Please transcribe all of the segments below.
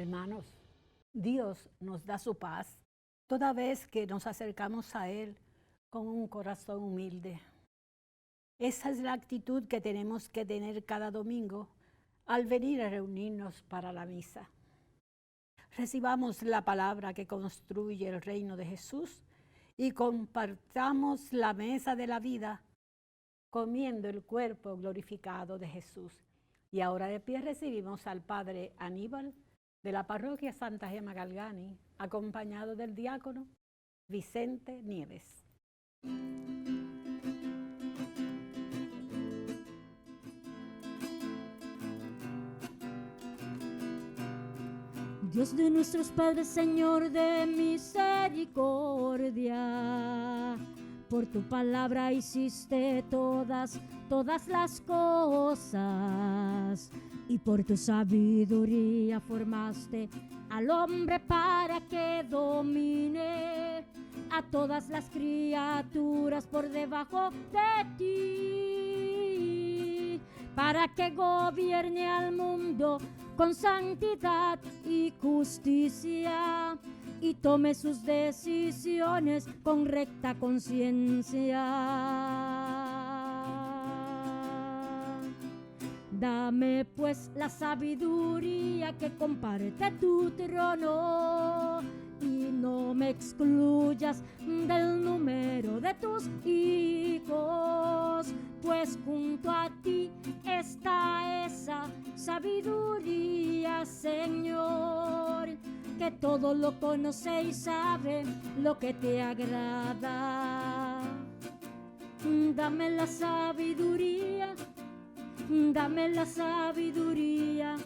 Hermanos, Dios nos da su paz toda vez que nos acercamos a Él con un corazón humilde. Esa es la actitud que tenemos que tener cada domingo al venir a reunirnos para la misa. Recibamos la palabra que construye el reino de Jesús y compartamos la mesa de la vida comiendo el cuerpo glorificado de Jesús. Y ahora de pie recibimos al Padre Aníbal de la parroquia Santa Gema Galgani, acompañado del diácono Vicente Nieves. Dios de nuestros padres, Señor de misericordia, por tu palabra hiciste todas las cosas, y por tu sabiduría formaste al hombre para que domine a todas las criaturas por debajo de ti, para que gobierne al mundo con santidad y justicia, y tome sus decisiones con recta conciencia. Dame pues la sabiduría que comparte tu trono, y no me excluyas del número de tus hijos, pues junto a ti está esa sabiduría, Señor, que todo lo conoce y sabe lo que te agrada. Dame la sabiduría, dame la sabiduría,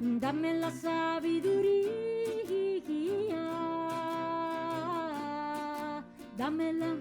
dame la sabiduría, dámela.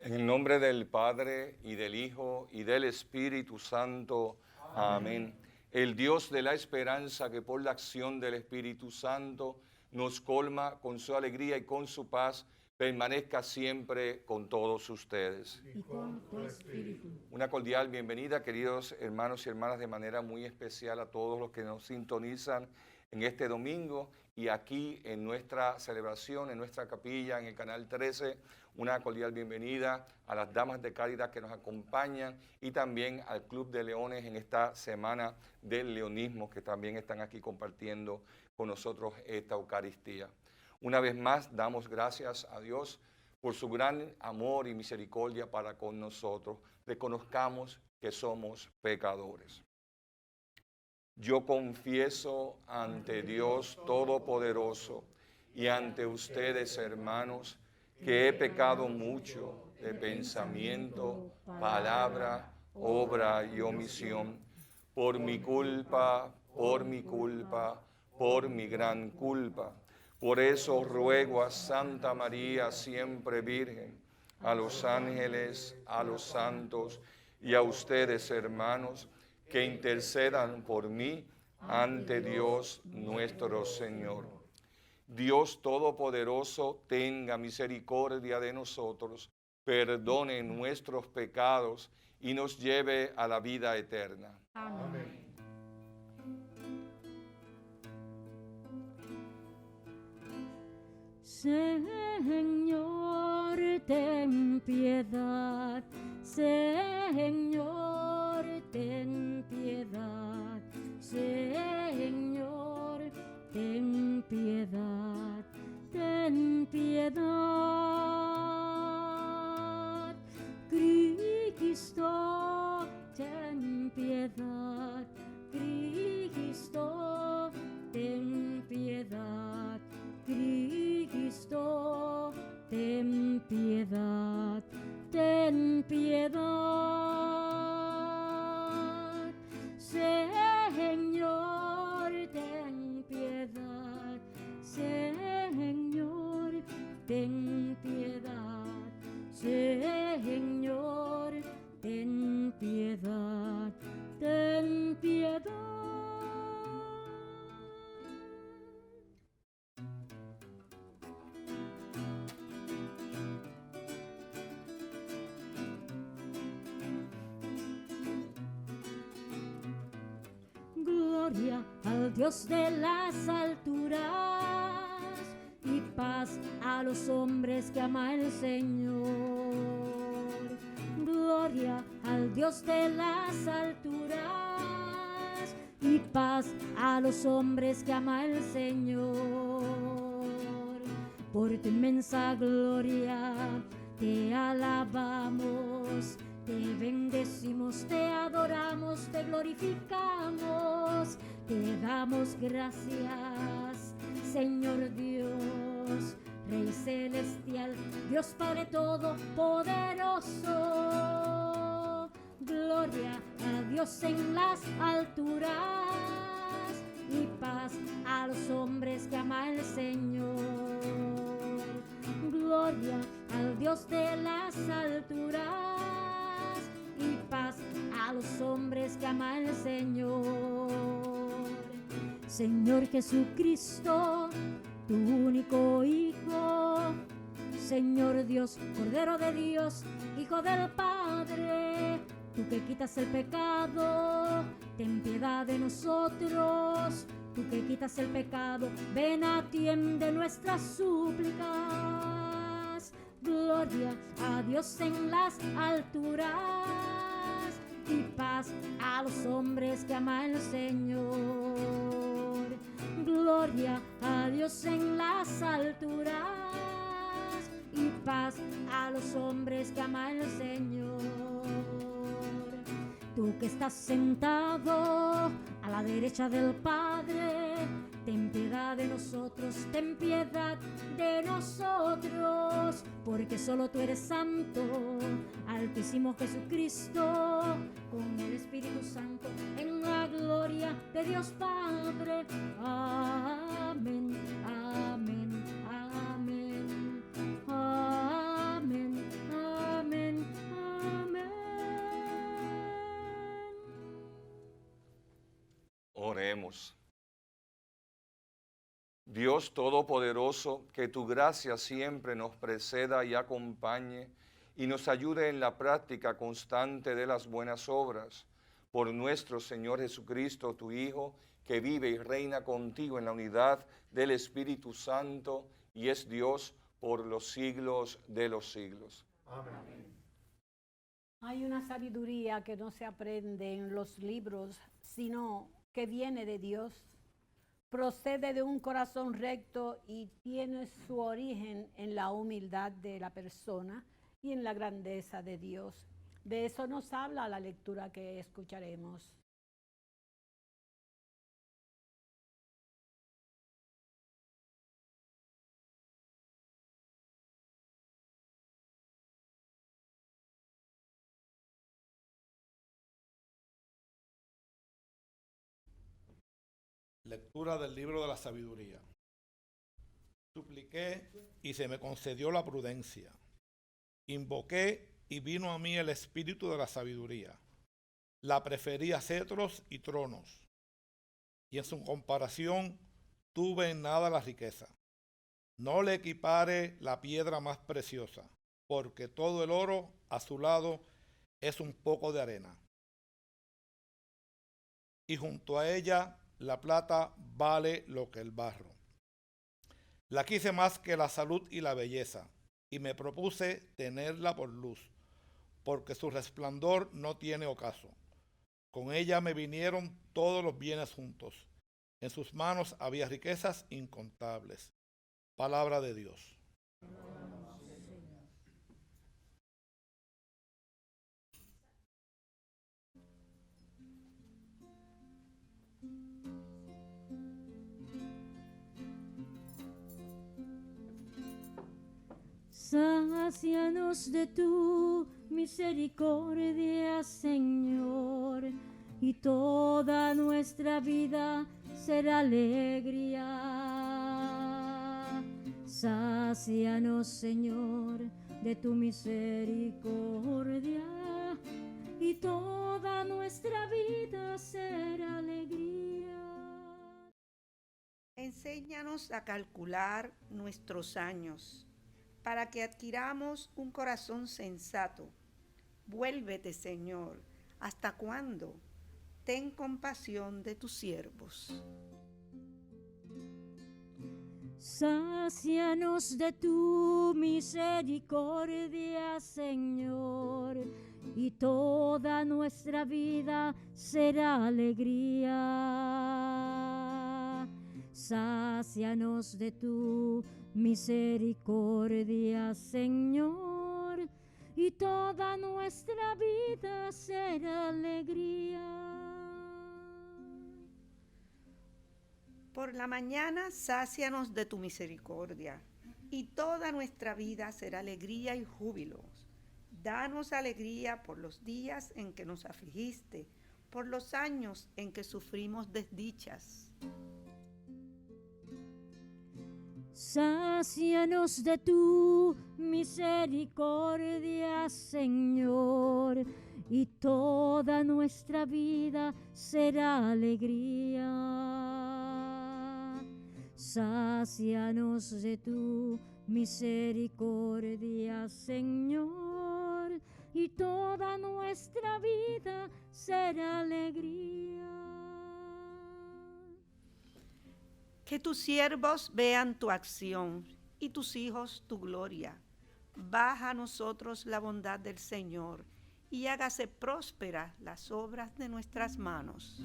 En el nombre del Padre, y del Hijo, y del Espíritu Santo. Amén. El Dios de la esperanza, que por la acción del Espíritu Santo nos colma con su alegría y con su paz, permanezca siempre con todos ustedes. Y con tu espíritu. Una cordial bienvenida, queridos hermanos y hermanas, de manera muy especial a todos los que nos sintonizan en este domingo y aquí en nuestra celebración, en nuestra capilla, en el Canal 13. Una cordial bienvenida a las damas de caridad que nos acompañan y también al Club de Leones en esta semana del leonismo, que también están aquí compartiendo con nosotros esta Eucaristía. Una vez más, damos gracias a Dios por su gran amor y misericordia para con nosotros. Reconozcamos que somos pecadores. Yo confieso ante Dios Todopoderoso y ante ustedes, hermanos, que he pecado mucho de pensamiento, palabra, obra y omisión, por mi culpa, por mi culpa, por mi gran culpa. Por eso ruego a Santa María, siempre Virgen, a los ángeles, a los santos y a ustedes, hermanos, que intercedan por mí ante Dios nuestro Señor. Dios Todopoderoso, tenga misericordia de nosotros, perdone nuestros pecados y nos lleve a la vida eterna. Amén. Señor, ten piedad. Señor, ten piedad. Señor, ten piedad. Ten piedad. Cristo, ten piedad. Cristo, ten piedad. Cristo, ten piedad, ten piedad. Señor, ten piedad. Señor, ten piedad. Señor, ten piedad. Ten piedad. Gloria al Dios de las alturas y paz a los hombres que ama el Señor. Gloria al Dios de las alturas y paz a los hombres que ama el Señor. Por tu inmensa gloria te alabamos, te bendecimos, te adoramos, te glorificamos, te damos gracias, Señor Dios, Rey celestial, Dios Padre todopoderoso. Gloria a Dios en las alturas y paz a los hombres que ama el Señor. Gloria al Dios de las alturas y paz a los hombres que ama el Señor. Señor Jesucristo, tu único Hijo, Señor Dios, Cordero de Dios, Hijo del Padre, tú que quitas el pecado, ten piedad de nosotros. Tú que quitas el pecado, ven, atiende nuestras súplicas. Gloria a Dios en las alturas y paz a los hombres que ama el Señor. Gloria a Dios en las alturas y paz a los hombres que ama el Señor. Tú que estás sentado a la derecha del Padre, ten piedad de nosotros, ten piedad de nosotros, porque solo tú eres santo, Altísimo Jesucristo, con el Espíritu Santo, en la gloria de Dios Padre. Amén, amén, amén, amén, amén, amén. Oremos. Dios Todopoderoso, que tu gracia siempre nos preceda y acompañe y nos ayude en la práctica constante de las buenas obras. Por nuestro Señor Jesucristo, tu Hijo, que vive y reina contigo en la unidad del Espíritu Santo y es Dios por los siglos de los siglos. Amén. Hay una sabiduría que no se aprende en los libros, sino que viene de Dios. Procede de un corazón recto y tiene su origen en la humildad de la persona y en la grandeza de Dios. De eso nos habla la lectura que escucharemos. Lectura del libro de la sabiduría. Supliqué y se me concedió la prudencia. Invoqué y vino a mí el espíritu de la sabiduría. La preferí a cetros y tronos, y en su comparación tuve en nada la riqueza. No le equipare la piedra más preciosa, porque todo el oro a su lado es un poco de arena. Y junto a ella la plata vale lo que el barro. La quise más que la salud y la belleza, y me propuse tenerla por luz, porque su resplandor no tiene ocaso. Con ella me vinieron todos los bienes juntos. En sus manos había riquezas incontables. Palabra de Dios. Sácianos de tu misericordia, Señor, y toda nuestra vida será alegría. Sácianos, Señor, de tu misericordia, y toda nuestra vida será alegría. Enséñanos a calcular nuestros años, para que adquiramos un corazón sensato. Vuélvete, Señor, ¿hasta cuándo? ten compasión de tus siervos. Sácianos de tu misericordia, Señor, y toda nuestra vida será alegría. Sácianos de tu misericordia, Señor, y toda nuestra vida será alegría. Por la mañana, sácianos de tu misericordia, y toda nuestra vida será alegría y júbilo. Danos alegría por los días en que nos afligiste, por los años en que sufrimos desdichas. Sácianos de tu misericordia, Señor, y toda nuestra vida será alegría. Sácianos de tu misericordia, Señor, y toda nuestra vida será alegría. Que tus siervos vean tu acción y tus hijos tu gloria. Baja a nosotros la bondad del Señor y hágase prósperas las obras de nuestras manos.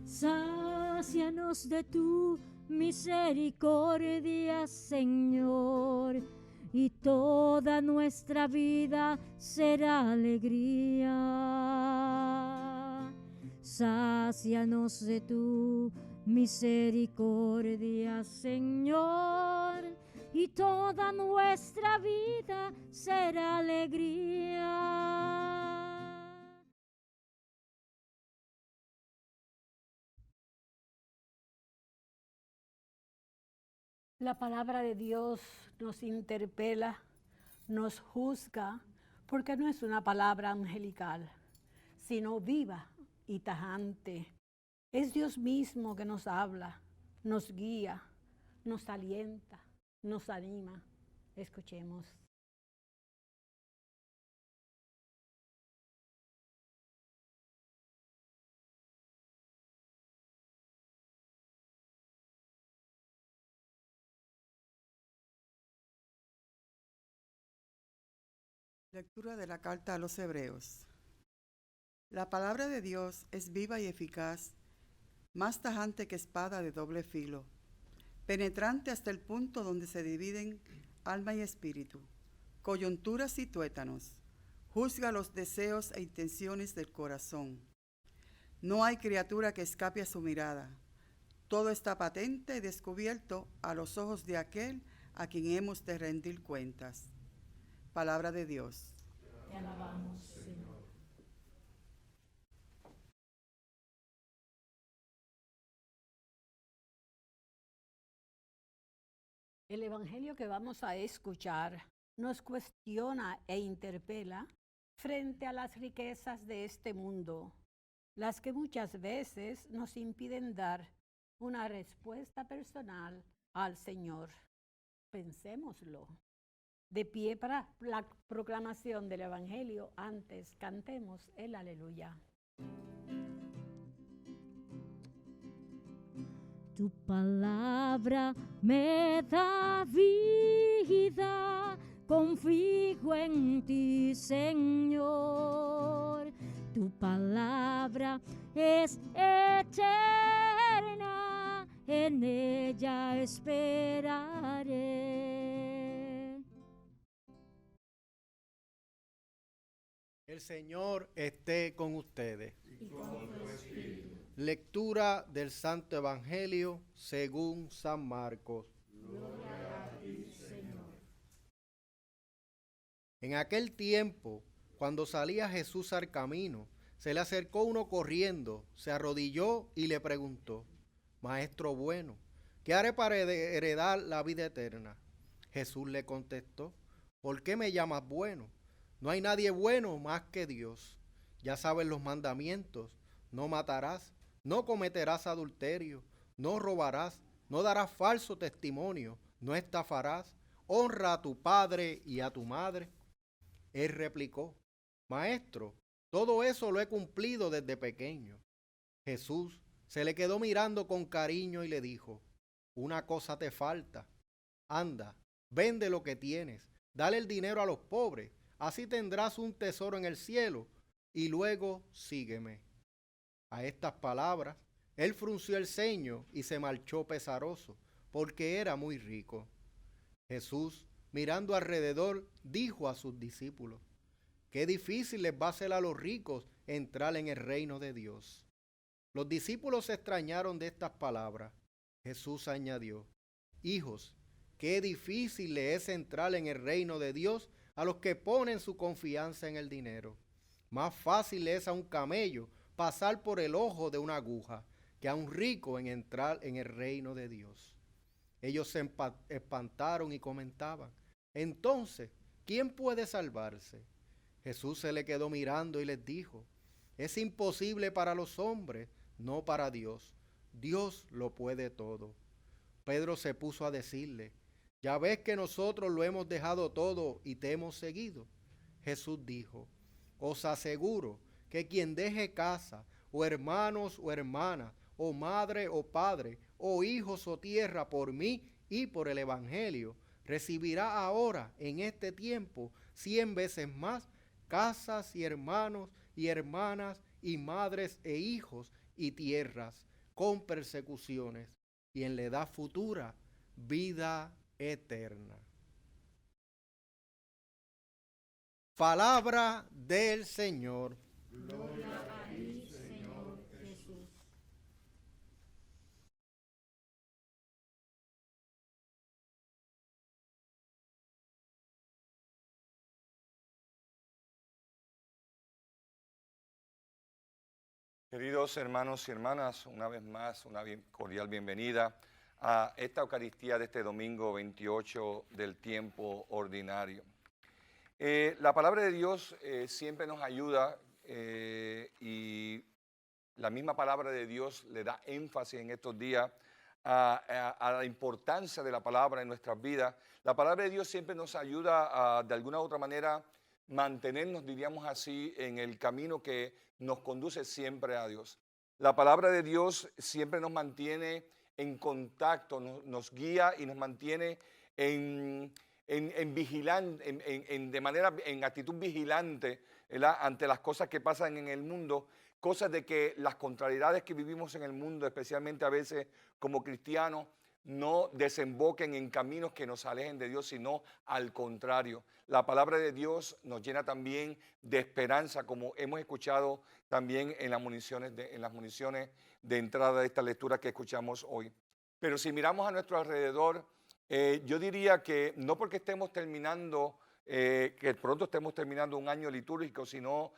Sácianos de tu misericordia, Señor, y toda nuestra vida será alegría. Sácianos de tu misericordia, Señor, y toda nuestra vida será alegría. La palabra de Dios nos interpela, nos juzga, porque no es una palabra angelical, sino viva y tajante. Es Dios mismo que nos habla, nos guía, nos alienta, nos anima. Escuchemos. Lectura de la carta a los Hebreos. La palabra de Dios es viva y eficaz, más tajante que espada de doble filo, penetrante hasta el punto donde se dividen alma y espíritu, coyunturas y tuétanos, juzga los deseos e intenciones del corazón. No hay criatura que escape a su mirada. Todo está patente y descubierto a los ojos de aquel a quien hemos de rendir cuentas. Palabra de Dios. Te alabamos, Señor. El evangelio que vamos a escuchar nos cuestiona e interpela frente a las riquezas de este mundo, las que muchas veces nos impiden dar una respuesta personal al Señor. Pensémoslo. De pie para la proclamación del evangelio, antes cantemos el aleluya. Tu palabra me da vida, confío en ti, Señor. Tu palabra es eterna, en ella esperaré. El Señor esté con ustedes. Lectura del Santo Evangelio según San Marcos. Gloria a ti, Señor. En aquel tiempo, cuando salía Jesús al camino, se le acercó uno corriendo, se arrodilló y le preguntó: Maestro bueno, ¿qué haré para heredar la vida eterna? Jesús le contestó: ¿por qué me llamas bueno? No hay nadie bueno más que Dios. Ya sabes los mandamientos: no matarás, no cometerás adulterio, no robarás, no darás falso testimonio, no estafarás, honra a tu padre y a tu madre. Él replicó: Maestro, Todo eso lo he cumplido desde pequeño. Jesús se le quedó mirando con cariño y le dijo, una cosa te falta. Anda, vende lo que tienes, dale el dinero a los pobres, así tendrás un tesoro en el cielo, y luego sígueme. A estas palabras, él frunció el ceño y se marchó pesaroso, porque era muy rico. Jesús, mirando alrededor, dijo a sus discípulos, qué difícil les va a ser a los ricos entrar en el reino de Dios. Los discípulos se extrañaron de estas palabras. Jesús añadió, hijos, qué difícil le es entrar en el reino de Dios a los que ponen su confianza en el dinero. Más fácil le es a un camello pasar por el ojo de una aguja que a un rico en entrar en el reino de Dios. Ellos se espantaron y comentaban, entonces, ¿quién puede salvarse? Jesús se le quedó mirando y les dijo, es imposible para los hombres, no para Dios. Dios lo puede todo. Pedro se puso a decirle, ¿ya ves que nosotros lo hemos dejado todo y te hemos seguido? Jesús dijo, os aseguro que quien deje casa, o hermanos o hermanas, o madre o padre, o hijos o tierra por mí y por el Evangelio, recibirá ahora en este tiempo 100 veces más casas y hermanos y hermanas y madres e hijos y tierras con persecuciones y en la edad futura vida eterna. Palabra del Señor. Gloria a ti, Señor Jesús. Queridos hermanos y hermanas, una vez más, una cordial bienvenida a esta Eucaristía de este domingo 28 del tiempo ordinario. La palabra de Dios siempre nos ayuda y la misma palabra de Dios le da énfasis en estos días a la importancia de la palabra en nuestras vidas. La palabra de Dios siempre nos ayuda a, de alguna u otra manera, mantenernos, diríamos así, en el camino que nos conduce siempre a Dios. La palabra de Dios siempre nos mantiene en contacto, nos guía y nos mantiene en actitud vigilante, ¿verdad?, ante las cosas que pasan en el mundo, cosas de que las contrariedades que vivimos en el mundo, especialmente a veces como cristianos, no desemboquen en caminos que nos alejen de Dios, sino al contrario. La palabra de Dios nos llena también de esperanza, como hemos escuchado también en las municiones de entrada de esta lectura que escuchamos hoy. Pero si miramos a nuestro alrededor, yo diría que no porque estemos terminando, que pronto estemos terminando un año litúrgico, sino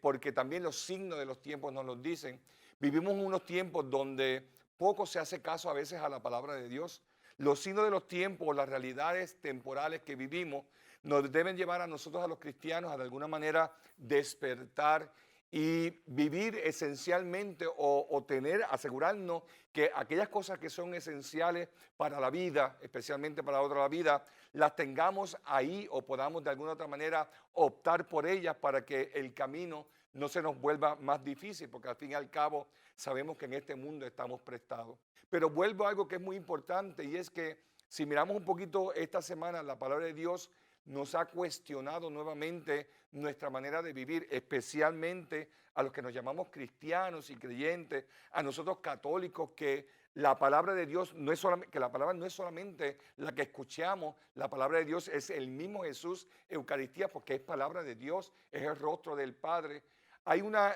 porque también los signos de los tiempos nos los dicen. Vivimos unos tiempos donde poco se hace caso a veces a la palabra de Dios. Los signos de los tiempos, las realidades temporales que vivimos, nos deben llevar a nosotros, a los cristianos, a de alguna manera despertar y vivir esencialmente o asegurarnos que aquellas cosas que son esenciales para la vida, especialmente para la vida, las tengamos ahí o podamos de alguna otra manera optar por ellas para que el camino no se nos vuelva más difícil, porque al fin y al cabo sabemos que en este mundo estamos prestados. Pero vuelvo a algo que es muy importante, y es que si miramos un poquito esta semana, la palabra de Dios nos ha cuestionado nuevamente nuestra manera de vivir, especialmente a los que nos llamamos cristianos y creyentes, a nosotros católicos, que la palabra de Dios no es solamente, que la palabra no es solamente la que escuchamos, la palabra de Dios es el mismo Jesús, Eucaristía, porque es palabra de Dios, es el rostro del Padre. Hay una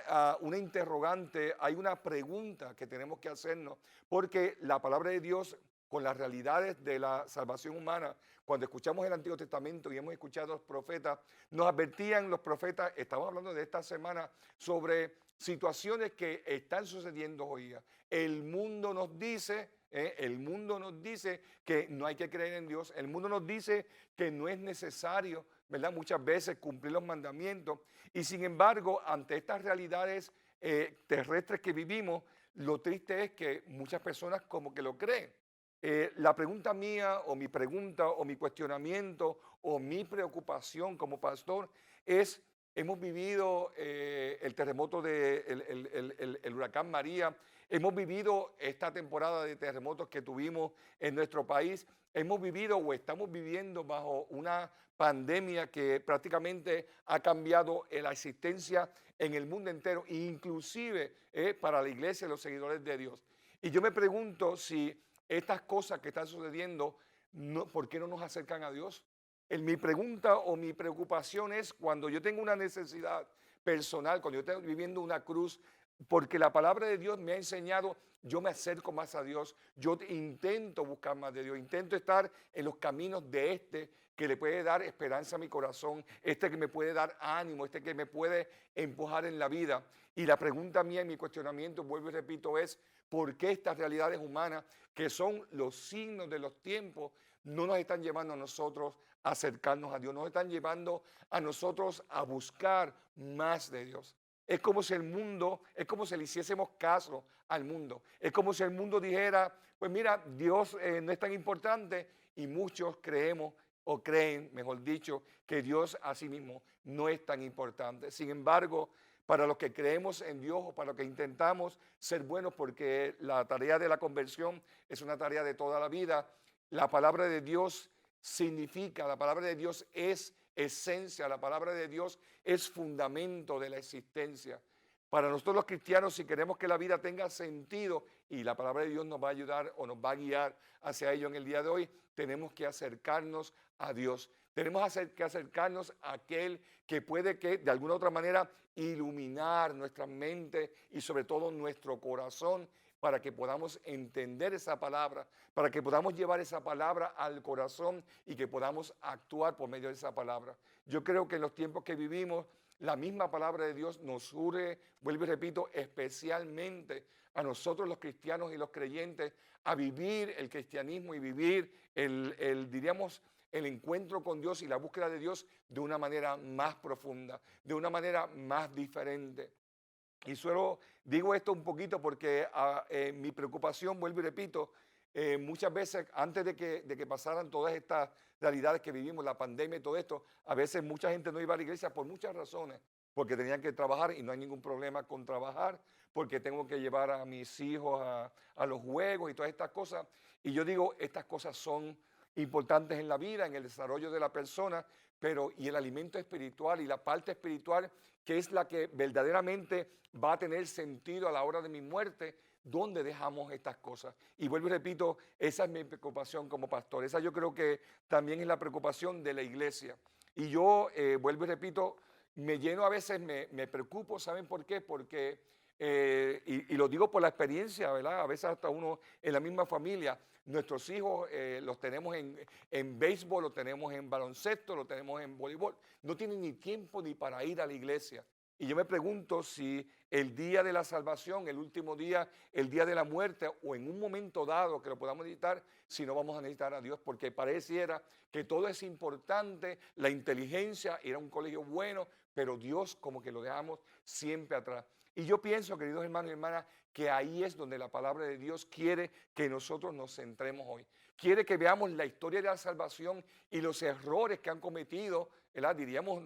interrogante, hay una pregunta que tenemos que hacernos, porque la palabra de Dios, con las realidades de la salvación humana, cuando escuchamos el Antiguo Testamento y hemos escuchado a los profetas, nos advertían los profetas, estamos hablando de esta semana, sobre situaciones que están sucediendo hoy día. El mundo nos dice que no hay que creer en Dios, el mundo nos dice que no es necesario, ¿verdad?, muchas veces cumplir los mandamientos, y sin embargo, ante estas realidades terrestres que vivimos, lo triste es que muchas personas como que lo creen. La pregunta mía, o mi pregunta, o mi cuestionamiento, o mi preocupación como pastor es hemos vivido el terremoto el huracán María, hemos vivido esta temporada de terremotos que tuvimos en nuestro país, hemos vivido o estamos viviendo bajo una pandemia que prácticamente ha cambiado la existencia en el mundo entero, inclusive para la iglesia y los seguidores de Dios. Y yo me pregunto si estas cosas que están sucediendo, ¿por qué no nos acercan a Dios? Mi pregunta o mi preocupación es cuando yo tengo una necesidad personal, cuando yo estoy viviendo una cruz, porque la palabra de Dios me ha enseñado, yo me acerco más a Dios, yo intento buscar más de Dios, intento estar en los caminos de que le puede dar esperanza a mi corazón, que me puede dar ánimo, que me puede empujar en la vida. Y la pregunta mía y mi cuestionamiento, vuelvo y repito, es ¿por qué estas realidades humanas, que son los signos de los tiempos, no nos están llevando a nosotros a acercarnos a Dios, nos están llevando a nosotros a buscar más de Dios? Es como si el mundo, es como si le hiciésemos caso al mundo. Es como si el mundo dijera, pues mira, Dios no es tan importante, y muchos creemos o creen, mejor dicho, que Dios a sí mismo no es tan importante. Sin embargo, para los que creemos en Dios o para los que intentamos ser buenos, porque la tarea de la conversión es una tarea de toda la vida, la palabra de Dios significa, la palabra de Dios es esencia, la palabra de Dios es fundamento de la existencia. Para nosotros los cristianos, si queremos que la vida tenga sentido y la palabra de Dios nos va a ayudar o nos va a guiar hacia ello en el día de hoy, tenemos que acercarnos a Dios. Tenemos que acercarnos a aquel que puede que de alguna u otra manera iluminar nuestra mente y sobre todo nuestro corazón, para que podamos entender esa palabra, para que podamos llevar esa palabra al corazón y que podamos actuar por medio de esa palabra. Yo creo que en los tiempos que vivimos, la misma palabra de Dios nos urge, vuelvo y repito, especialmente a nosotros los cristianos y los creyentes, a vivir el cristianismo y vivir diríamos, el encuentro con Dios y la búsqueda de Dios de una manera más profunda, de una manera más diferente. Y solo digo esto un poquito porque mi preocupación, vuelvo y repito, muchas veces antes de que pasaran todas estas realidades que vivimos, la pandemia y todo esto, a veces mucha gente no iba a la iglesia por muchas razones, porque tenían que trabajar y no hay ningún problema con trabajar, porque tengo que llevar a mis hijos a los juegos y todas estas cosas. Y yo digo, estas cosas son importantes en la vida, en el desarrollo de la persona, pero y el alimento espiritual y la parte espiritual, que es la que verdaderamente va a tener sentido a la hora de mi muerte, ¿dónde dejamos estas cosas? Y vuelvo y repito, esa es mi preocupación como pastor, esa yo creo que también es la preocupación de la iglesia. Y yo, vuelvo y repito, me lleno a veces, me preocupo, ¿saben por qué? Porque, y lo digo por la experiencia, ¿verdad? A veces hasta uno en la misma familia, nuestros hijos los tenemos en béisbol, los tenemos en baloncesto, los tenemos en voleibol. No tienen ni tiempo ni para ir a la iglesia. Y yo me pregunto si el día de la salvación, el último día, el día de la muerte o en un momento dado que lo podamos necesitar, si no vamos a necesitar a Dios, porque pareciera que todo es importante, la inteligencia, ir a un colegio bueno, pero Dios como que lo dejamos siempre atrás. Y yo pienso, queridos hermanos y hermanas, que ahí es donde la palabra de Dios quiere que nosotros nos centremos hoy. Quiere que veamos la historia de la salvación y los errores que han cometido, ¿verdad? Diríamos,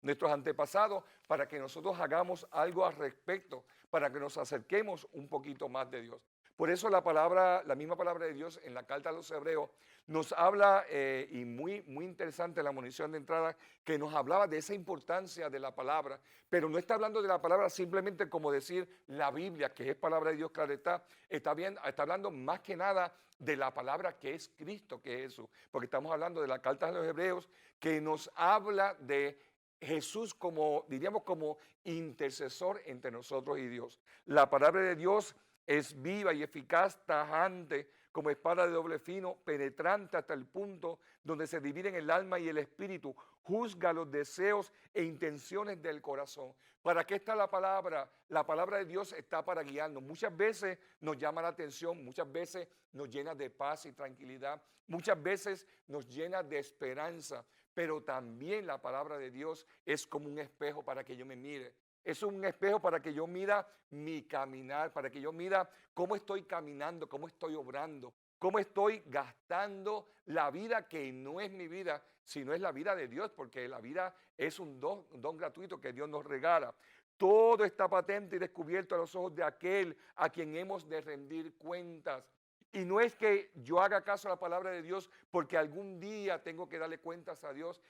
nuestros antepasados, para que nosotros hagamos algo al respecto, para que nos acerquemos un poquito más de Dios. Por eso la misma palabra de Dios en la carta a los Hebreos nos habla, y muy interesante la munición de entrada, que nos hablaba de esa importancia de la palabra, pero no está hablando de la palabra simplemente como decir la Biblia, que es palabra de Dios, claro está hablando más que nada de la palabra que es Cristo, que es Jesús, porque estamos hablando de la carta a los Hebreos, que nos habla de Jesús como, diríamos, como intercesor entre nosotros y Dios. La palabra de Dios es viva y eficaz, tajante, como espada de doble filo, penetrante hasta el punto donde se dividen el alma y el espíritu, juzga los deseos e intenciones del corazón. ¿Para qué está la palabra? La palabra de Dios está para guiarnos. Muchas veces nos llama la atención, muchas veces nos llena de paz y tranquilidad, muchas veces nos llena de esperanza, pero también la palabra de Dios es como un espejo para que yo me mire. Es un espejo para que yo mida mi caminar, para que yo mida cómo estoy caminando, cómo estoy obrando. ¿Cómo estoy gastando la vida que no es mi vida, sino es la vida de Dios? Porque la vida es un don gratuito que Dios nos regala. Todo está patente y descubierto a los ojos de aquel a quien hemos de rendir cuentas. Y no es que yo haga caso a la palabra de Dios porque algún día tengo que darle cuentas a Dios,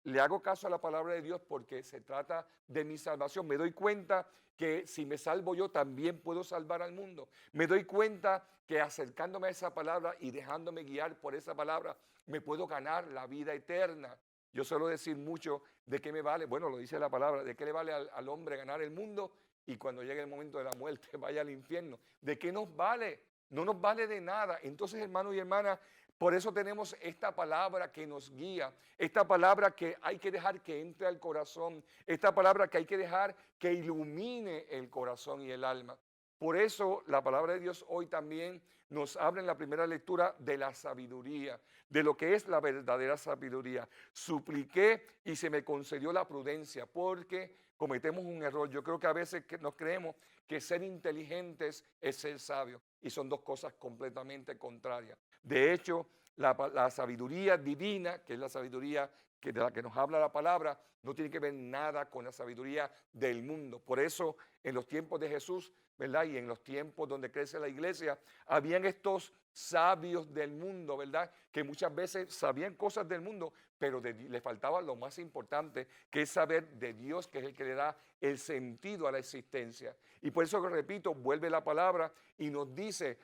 le hago caso a la palabra de Dios porque se trata de mi salvación. Me doy cuenta que si me salvo yo, también puedo salvar al mundo. Me doy cuenta que acercándome a esa palabra y dejándome guiar por esa palabra, me puedo ganar la vida eterna. Yo suelo decir mucho de qué me vale, bueno, lo dice la palabra, de qué le vale al hombre ganar el mundo y cuando llegue el momento de la muerte vaya al infierno. ¿De qué nos vale? No nos vale de nada. Entonces, hermanos y hermanas, por eso tenemos esta palabra que nos guía, esta palabra que hay que dejar que entre al corazón, esta palabra que hay que dejar que ilumine el corazón y el alma. Por eso la palabra de Dios hoy también nos habla en la primera lectura de la sabiduría, de lo que es la verdadera sabiduría. Supliqué y se me concedió la prudencia porque cometemos un error. Yo creo que a veces nos creemos que ser inteligentes es ser sabios y son dos cosas completamente contrarias. De hecho, la sabiduría divina, que es la sabiduría de la que nos habla la palabra, no tiene que ver nada con la sabiduría del mundo. Por eso, en los tiempos de Jesús, ¿verdad? Y en los tiempos donde crece la iglesia, habían estos sabios del mundo, ¿verdad? Que muchas veces sabían cosas del mundo, pero les faltaba lo más importante, que es saber de Dios, que es el que le da el sentido a la existencia. Y por eso, repito, vuelve la palabra y nos dice: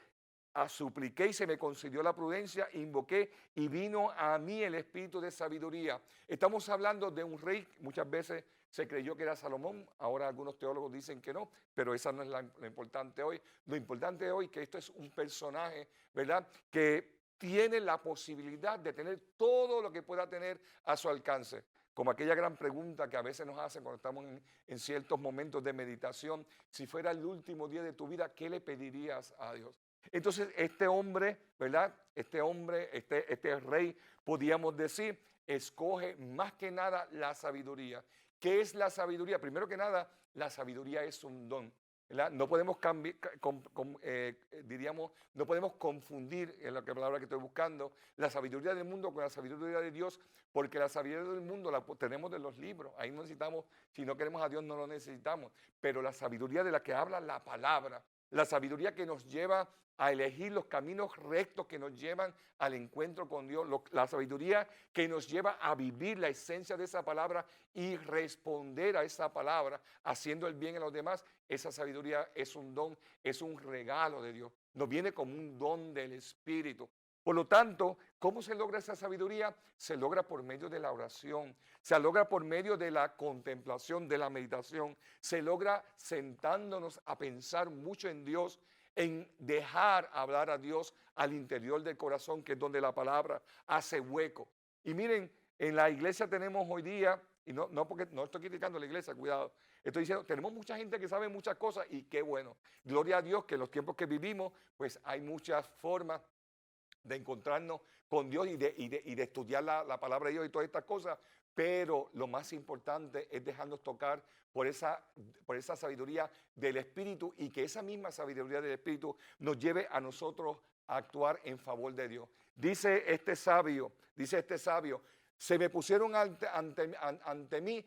supliqué y se me concedió la prudencia, invoqué y vino a mí el espíritu de sabiduría. Estamos hablando de un rey, muchas veces se creyó que era Salomón, ahora algunos teólogos dicen que no, pero esa no es lo importante hoy. Lo importante hoy es que esto es un personaje, ¿verdad?, que tiene la posibilidad de tener todo lo que pueda tener a su alcance. Como aquella gran pregunta que a veces nos hacen cuando estamos en ciertos momentos de meditación: si fuera el último día de tu vida, ¿qué le pedirías a Dios? Entonces este hombre, ¿verdad? Este rey, podíamos decir, escoge más que nada la sabiduría. ¿Qué es la sabiduría? Primero que nada, la sabiduría es un don, ¿verdad? No podemos diríamos, no podemos confundir, en la palabra que estoy buscando, la sabiduría del mundo con la sabiduría de Dios, porque la sabiduría del mundo la tenemos de los libros. Ahí no necesitamos, si no queremos a Dios, no lo necesitamos. Pero la sabiduría de la que habla la palabra, la sabiduría que nos lleva a elegir los caminos rectos que nos llevan al encuentro con Dios, la sabiduría que nos lleva a vivir la esencia de esa palabra y responder a esa palabra haciendo el bien a los demás. Esa sabiduría es un don, es un regalo de Dios, nos viene como un don del Espíritu. Por lo tanto, ¿cómo se logra esa sabiduría? Se logra por medio de la oración, se logra por medio de la contemplación, de la meditación, se logra sentándonos a pensar mucho en Dios, en dejar hablar a Dios al interior del corazón, que es donde la palabra hace hueco. Y miren, en la iglesia tenemos hoy día, y no porque no estoy criticando a la iglesia, cuidado, estoy diciendo, tenemos mucha gente que sabe muchas cosas y qué bueno. Gloria a Dios que en los tiempos que vivimos, pues hay muchas formas de encontrarnos con Dios y de estudiar la palabra de Dios y todas estas cosas, pero lo más importante es dejarnos tocar por esa sabiduría del Espíritu y que esa misma sabiduría del Espíritu nos lleve a nosotros a actuar en favor de Dios. Dice este sabio, se me pusieron ante mí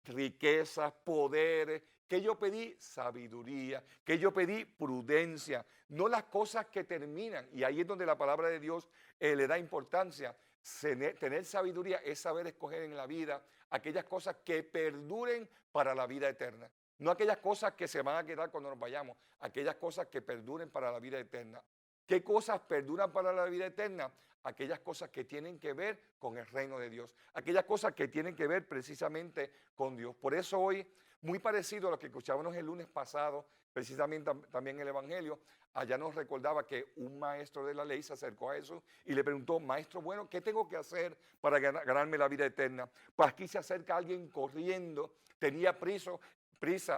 riquezas, poderes, que yo pedí sabiduría, que yo pedí prudencia, no las cosas que terminan. Y ahí es donde la palabra de Dios le da importancia. Tener sabiduría es saber escoger en la vida aquellas cosas que perduren para la vida eterna. No aquellas cosas que se van a quedar cuando nos vayamos, aquellas cosas que perduren para la vida eterna. ¿Qué cosas perduran para la vida eterna? Aquellas cosas que tienen que ver con el reino de Dios, aquellas cosas que tienen que ver precisamente con Dios. Por eso hoy, muy parecido a lo que escuchábamos el lunes pasado, precisamente también el Evangelio, allá nos recordaba que un maestro de la ley se acercó a Jesús y le preguntó: maestro bueno, ¿qué tengo que hacer para ganarme la vida eterna? Pues aquí se acerca alguien corriendo, tenía prisa,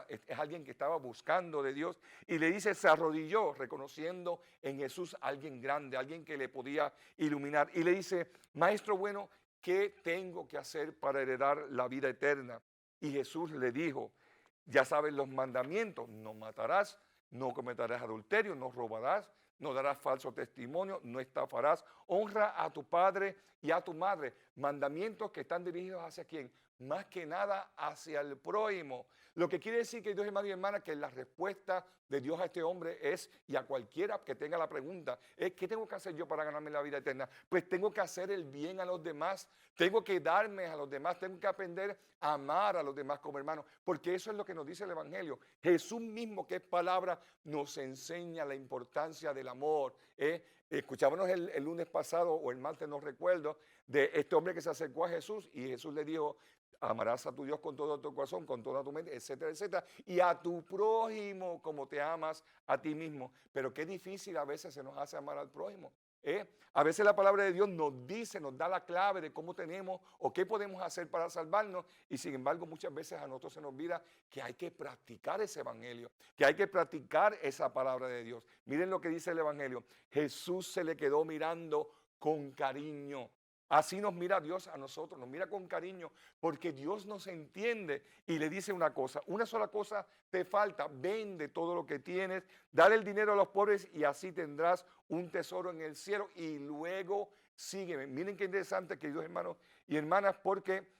es alguien que estaba buscando de Dios y le dice, se arrodilló reconociendo en Jesús a alguien grande, alguien que le podía iluminar, y le dice: maestro bueno, ¿qué tengo que hacer para heredar la vida eterna? Y Jesús le dijo: ya sabes los mandamientos: no matarás, no cometerás adulterio, no robarás, no darás falso testimonio, no estafarás, honra a tu padre y a tu madre. Mandamientos que están dirigidos hacia quién, más que nada hacia el prójimo. Lo que quiere decir, queridos hermanos y hermanas, que la respuesta de Dios a este hombre es, y a cualquiera que tenga la pregunta, es ¿qué tengo que hacer yo para ganarme la vida eterna? Pues tengo que hacer el bien a los demás, tengo que darme a los demás, tengo que aprender a amar a los demás como hermanos, porque eso es lo que nos dice el Evangelio. Jesús mismo, que es palabra, nos enseña la importancia del amor. Escuchábamos el lunes pasado o el martes, no recuerdo, de este hombre que se acercó a Jesús y Jesús le dijo, amarás a tu Dios con todo tu corazón, con toda tu mente, etcétera, etcétera, y a tu prójimo como te amas a ti mismo. Pero qué difícil a veces se nos hace amar al prójimo. A veces la palabra de Dios nos dice, nos da la clave de cómo tenemos o qué podemos hacer para salvarnos, y sin embargo muchas veces a nosotros se nos olvida que hay que practicar ese evangelio, que hay que practicar esa palabra de Dios. Miren lo que dice el evangelio. Jesús se le quedó mirando con cariño. Así nos mira Dios a nosotros, nos mira con cariño, porque Dios nos entiende y le dice una cosa, una sola cosa te falta, vende todo lo que tienes, dale el dinero a los pobres y así tendrás un tesoro en el cielo y luego sígueme. Miren qué interesante, queridos hermanos y hermanas, porque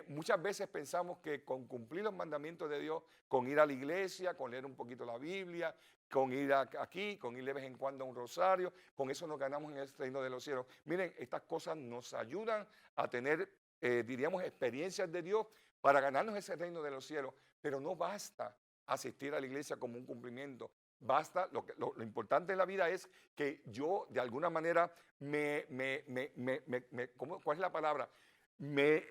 muchas veces pensamos que con cumplir los mandamientos de Dios, con ir a la iglesia, con leer un poquito la Biblia, con ir aquí, con ir de vez en cuando a un rosario, con eso nos ganamos en el reino de los cielos. Miren, estas cosas nos ayudan a tener, diríamos, experiencias de Dios para ganarnos ese reino de los cielos, pero no basta asistir a la iglesia como un cumplimiento. Basta, lo importante en la vida es que yo de alguna manera ¿cuál es la palabra? Me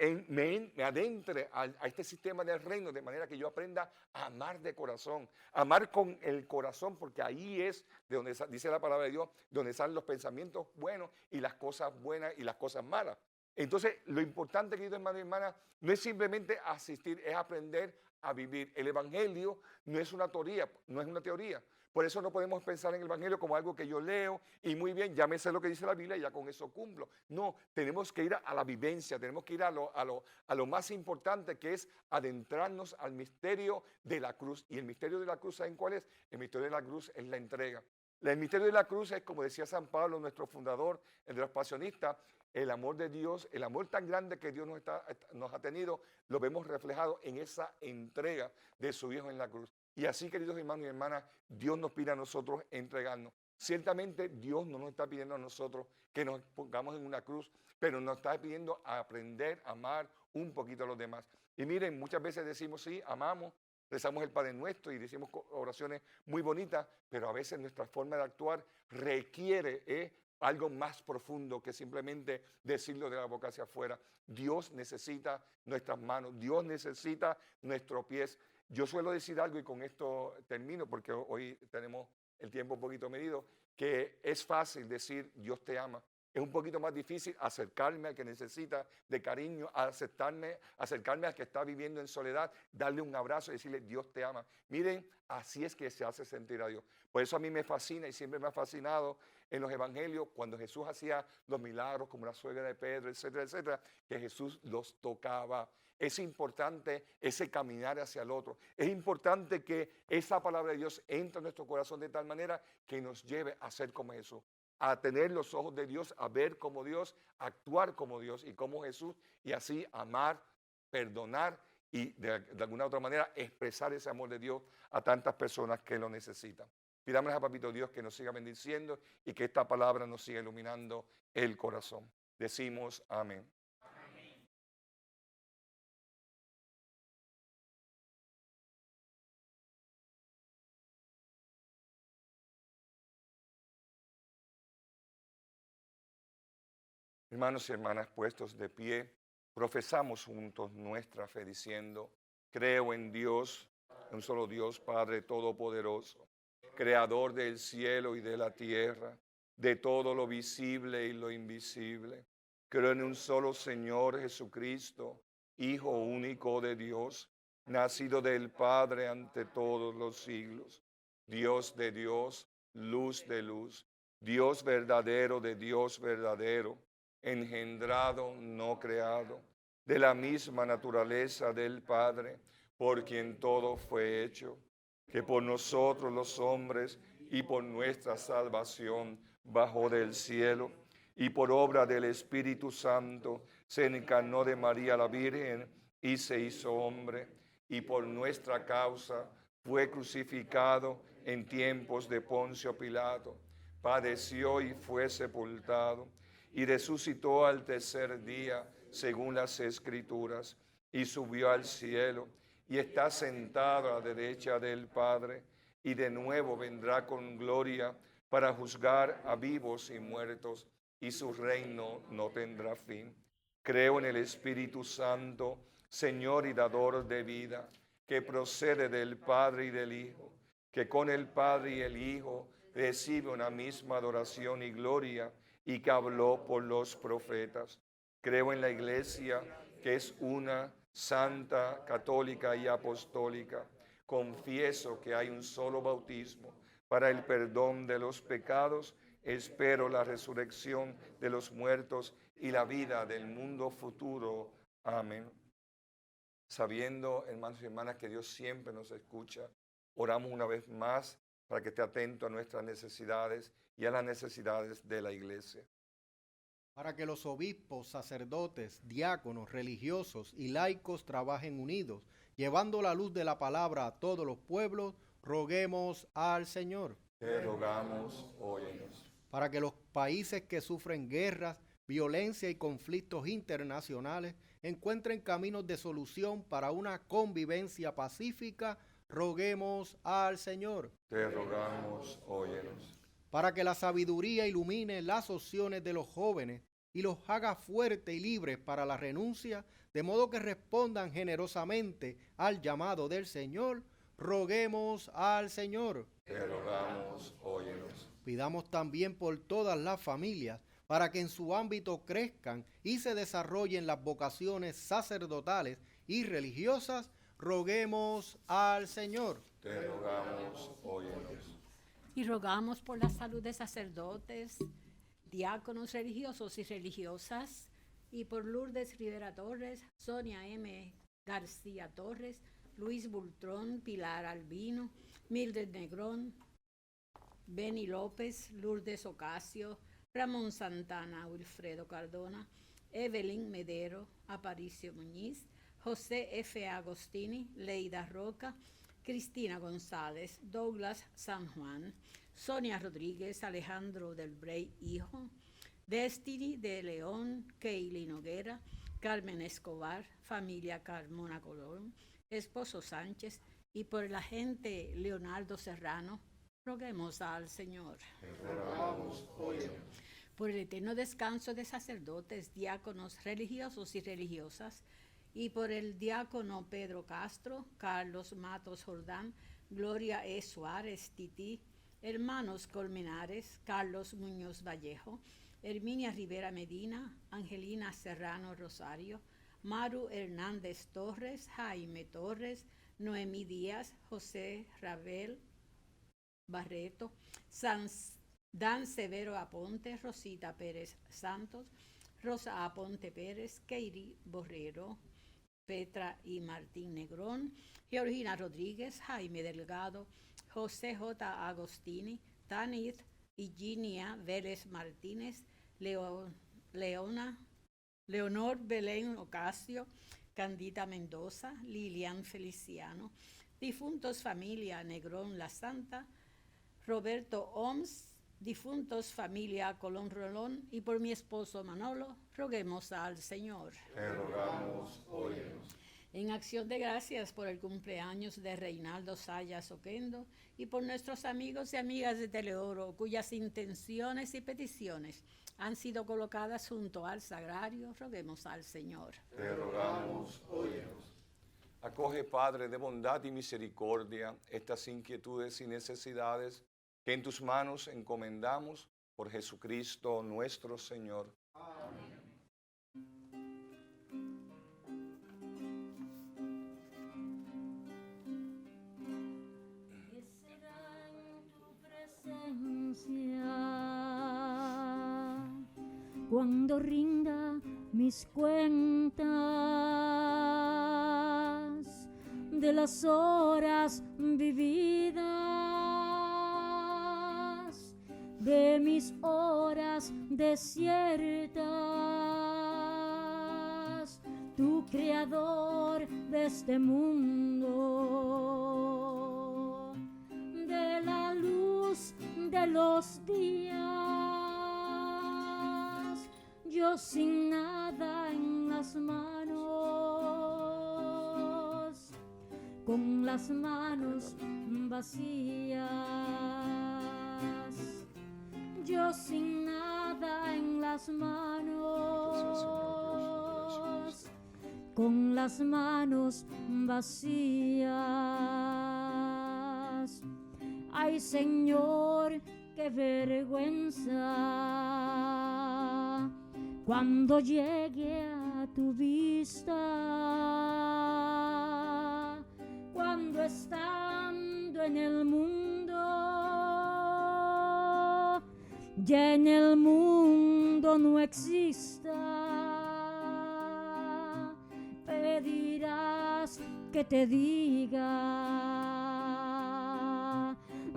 adentre a este sistema del reino de manera que yo aprenda a amar de corazón, amar con el corazón, porque ahí es de donde dice la palabra de Dios, donde salen los pensamientos buenos y las cosas buenas y las cosas malas. Entonces, lo importante, queridos hermanos y hermanas, no es simplemente asistir, es aprender a vivir. El evangelio no es una teoría, no es una teoría. Por eso no podemos pensar en el evangelio como algo que yo leo y muy bien, ya me sé lo que dice la Biblia y ya con eso cumplo. No, tenemos que ir a la vivencia, tenemos que ir a lo más importante, que es adentrarnos al misterio de la cruz. Y el misterio de la cruz, ¿saben cuál es? El misterio de la cruz es la entrega. El misterio de la cruz es, como decía San Pablo, nuestro fundador, el de los pasionistas, el amor de Dios, el amor tan grande que Dios nos ha tenido, lo vemos reflejado en esa entrega de su Hijo en la cruz. Y así, queridos hermanos y hermanas, Dios nos pide a nosotros entregarnos. Ciertamente Dios no nos está pidiendo a nosotros que nos pongamos en una cruz, pero nos está pidiendo a aprender a amar un poquito a los demás. Y miren, muchas veces decimos, sí, amamos, rezamos el Padre Nuestro y decimos oraciones muy bonitas, pero a veces nuestra forma de actuar requiere algo más profundo que simplemente decirlo de la boca hacia afuera. Dios necesita nuestras manos, Dios necesita nuestros pies. Yo suelo decir algo y con esto termino porque hoy tenemos el tiempo un poquito medido, que es fácil decir Dios te ama. Es un poquito más difícil acercarme al que necesita de cariño, acercarme al que está viviendo en soledad, darle un abrazo y decirle Dios te ama. Miren, así es que se hace sentir a Dios. Por eso a mí me fascina y siempre me ha fascinado en los evangelios cuando Jesús hacía los milagros como la suegra de Pedro, etcétera, etcétera, que Jesús los tocaba. Es importante ese caminar hacia el otro. Es importante que esa palabra de Dios entre en nuestro corazón de tal manera que nos lleve a ser como Jesús, a tener los ojos de Dios, a ver como Dios, a actuar como Dios y como Jesús, y así amar, perdonar y de alguna otra manera expresar ese amor de Dios a tantas personas que lo necesitan. Pidámosle a Papito Dios que nos siga bendiciendo y que esta palabra nos siga iluminando el corazón. Decimos amén. Hermanos y hermanas, puestos de pie, profesamos juntos nuestra fe diciendo, creo en Dios, un solo Dios, Padre Todopoderoso, Creador del cielo y de la tierra, de todo lo visible y lo invisible. Creo en un solo Señor Jesucristo, Hijo único de Dios, nacido del Padre ante todos los siglos, Dios de Dios, luz de luz, Dios verdadero de Dios verdadero, engendrado, no creado, de la misma naturaleza del Padre, por quien todo fue hecho. que por nosotros los hombres y por nuestra salvación bajó del cielo, y por obra del Espíritu Santo se encarnó de María la Virgen y se hizo hombre, y por nuestra causa fue crucificado en tiempos de Poncio Pilato, padeció y fue sepultado, y resucitó al tercer día, según las Escrituras, y subió al cielo, y está sentado a la derecha del Padre, y de nuevo vendrá con gloria para juzgar a vivos y muertos, y su reino no tendrá fin. Creo en el Espíritu Santo, Señor y dador de vida, que procede del Padre y del Hijo, que con el Padre y el Hijo recibe una misma adoración y gloria, y que habló por los profetas. Creo en la Iglesia, que es una, santa, católica y apostólica. Confieso que hay un solo bautismo para el perdón de los pecados. Espero la resurrección de los muertos y la vida del mundo futuro. Amén. Sabiendo, hermanos y hermanas, que Dios siempre nos escucha, oramos una vez más para que esté atento a nuestras necesidades y a las necesidades de la iglesia. Para que los obispos, sacerdotes, diáconos, religiosos y laicos trabajen unidos, llevando la luz de la palabra a todos los pueblos, roguemos al Señor. Te rogamos, óyenos. Para que los países que sufren guerras, violencia y conflictos internacionales encuentren caminos de solución para una convivencia pacífica, roguemos al Señor. Te rogamos, óyenos. Para que la sabiduría ilumine las opciones de los jóvenes y los haga fuertes y libres para la renuncia, de modo que respondan generosamente al llamado del Señor, roguemos al Señor. Te rogamos, óyenos. Pidamos también por todas las familias, para que en su ámbito crezcan y se desarrollen las vocaciones sacerdotales y religiosas, roguemos al Señor. Te rogamos, óyenos. Y rogamos por la salud de sacerdotes, diáconos religiosos y religiosas, y por Lourdes Rivera Torres, Sonia M. García Torres, Luis Bultrón, Pilar Albino, Mildred Negrón, Beni López, Lourdes Ocasio, Ramón Santana, Wilfredo Cardona, Evelyn Medero, Aparicio Muñiz, José F. Agostini, Leida Roca, Cristina González, Douglas San Juan, Sonia Rodríguez, Alejandro del Brey Hijo, Destiny de León, Keili Noguera, Carmen Escobar, familia Carmona Colón, esposo Sánchez, y por el agente Leonardo Serrano, roguemos al Señor. Por el eterno descanso de sacerdotes, diáconos religiosos y religiosas, y por el diácono Pedro Castro, Carlos Matos Jordán, Gloria E. Suárez Tití, hermanos Colmenares, Carlos Muñoz Vallejo, Herminia Rivera Medina, Angelina Serrano Rosario, Maru Hernández Torres, Jaime Torres, Noemí Díaz, José Rabel Barreto, Dan Severo Aponte, Rosita Pérez Santos, Rosa Aponte Pérez, Keiri Borrero, Petra y Martín Negrón, Georgina Rodríguez, Jaime Delgado, José J. Agostini, Tanit y Ginia Vélez Martínez, Leonor Belén Ocasio, Candita Mendoza, Lilian Feliciano, difuntos familia Negrón La Santa, Roberto Oms, difuntos familia Colón Rolón, y por mi esposo Manolo, roguemos al Señor. Te rogamos, óyenos. En acción de gracias por el cumpleaños de Reinaldo Sayas Oquendo y por nuestros amigos y amigas de Teleoro, cuyas intenciones y peticiones han sido colocadas junto al sagrario, roguemos al Señor. Te rogamos, óyenos. Acoge, Padre, de bondad y misericordia, estas inquietudes y necesidades que en tus manos encomendamos por Jesucristo nuestro Señor. Amén. Que será en tu presencia cuando rinda mis cuentas, de las horas vividas, de mis horas desiertas, tu creador de este mundo, de la luz de los días, yo sin nada en las manos, con las manos vacías, yo sin nada en las manos, con las manos vacías. Ay, Señor, qué vergüenza cuando llegue a tu vista, cuando estando en el mundo, ya en el mundo no exista, pedirás que te diga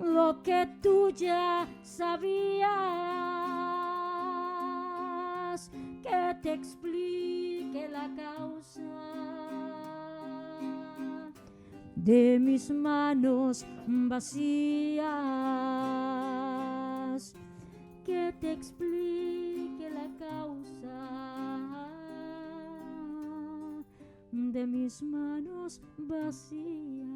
lo que tú ya sabías, que te explique la causa de mis manos vacías, que te explique la causa de mis manos vacías.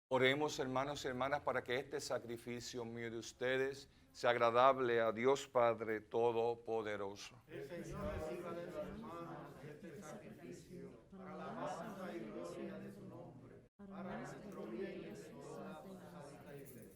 Oremos, hermanos y hermanas, para que este sacrificio mío de ustedes sea agradable a Dios Padre Todopoderoso. El Señor reciba de sus hermanos este sacrificio para la alabanza y gloria de su nombre, para nuestro bien y de toda su santa iglesia.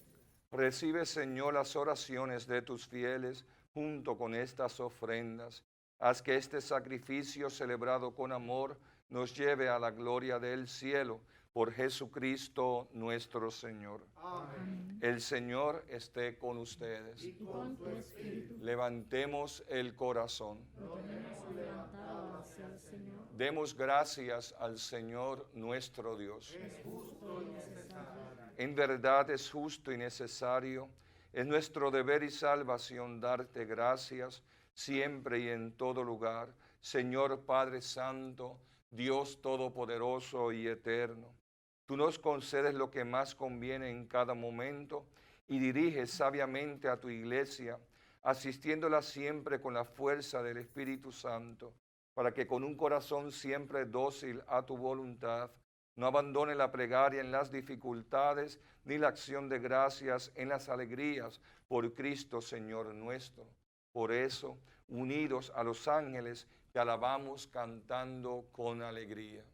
Recibe, Señor, las oraciones de tus fieles junto con estas ofrendas. Haz que este sacrificio celebrado con amor nos lleve a la gloria del cielo. Por Jesucristo nuestro Señor. Amén. El Señor esté con ustedes. Y con tu espíritu. Levantemos el corazón. Lo tenemos levantado hacia el Señor. Demos gracias al Señor nuestro Dios. Es justo y necesario. En verdad es justo y necesario. Es nuestro deber y salvación darte gracias siempre y en todo lugar. Señor Padre Santo, Dios Todopoderoso y Eterno. Tú nos concedes lo que más conviene en cada momento y diriges sabiamente a tu iglesia, asistiéndola siempre con la fuerza del Espíritu Santo, para que con un corazón siempre dócil a tu voluntad, no abandone la plegaria en las dificultades, ni la acción de gracias en las alegrías, por Cristo Señor nuestro. Por eso, unidos a los ángeles, te alabamos cantando con alegría.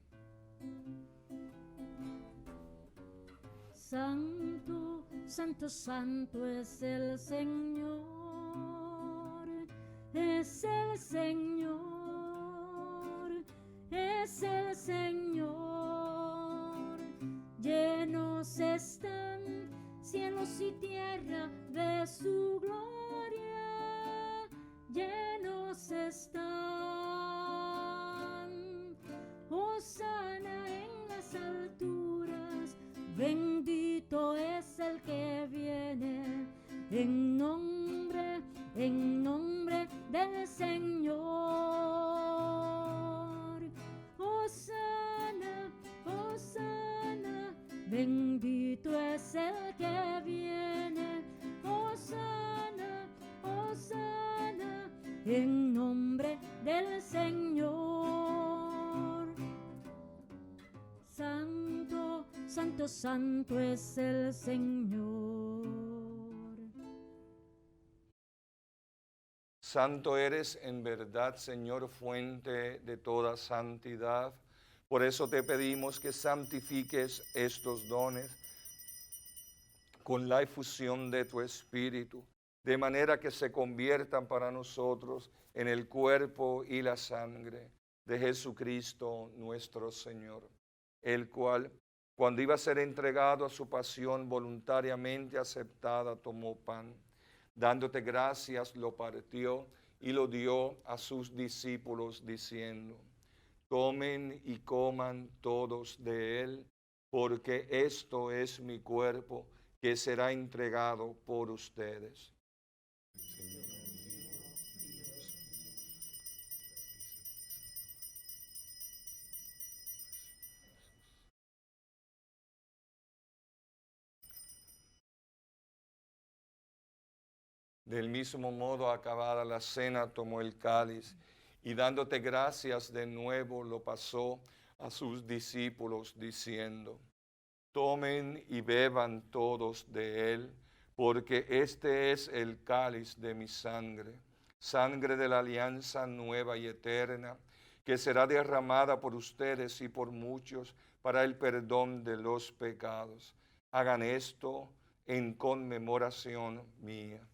Santo, santo, santo es el Señor, es el Señor, es el Señor. Llenos están cielos y tierra de su gloria, llenos están. Hosana en las alturas, bendito es el que viene en nombre del Señor. Hosana, Hosana, bendito es el que viene. Hosana, Hosana, en nombre del Señor. Santo, santo, santo es el Señor. Santo eres en verdad, Señor, fuente de toda santidad. Por eso te pedimos que santifiques estos dones con la efusión de tu Espíritu, de manera que se conviertan para nosotros en el cuerpo y la sangre de Jesucristo nuestro Señor, el cual, cuando iba a ser entregado a su pasión voluntariamente aceptada, tomó pan. Dándote gracias, lo partió y lo dio a sus discípulos, diciendo: Tomen y coman todos de él, porque esto es mi cuerpo que será entregado por ustedes. Del mismo modo, acabada la cena, tomó el cáliz y dándote gracias de nuevo lo pasó a sus discípulos diciendo: tomen y beban todos de él, porque este es el cáliz de mi sangre, sangre de la alianza nueva y eterna, que será derramada por ustedes y por muchos para el perdón de los pecados. Hagan esto en conmemoración mía.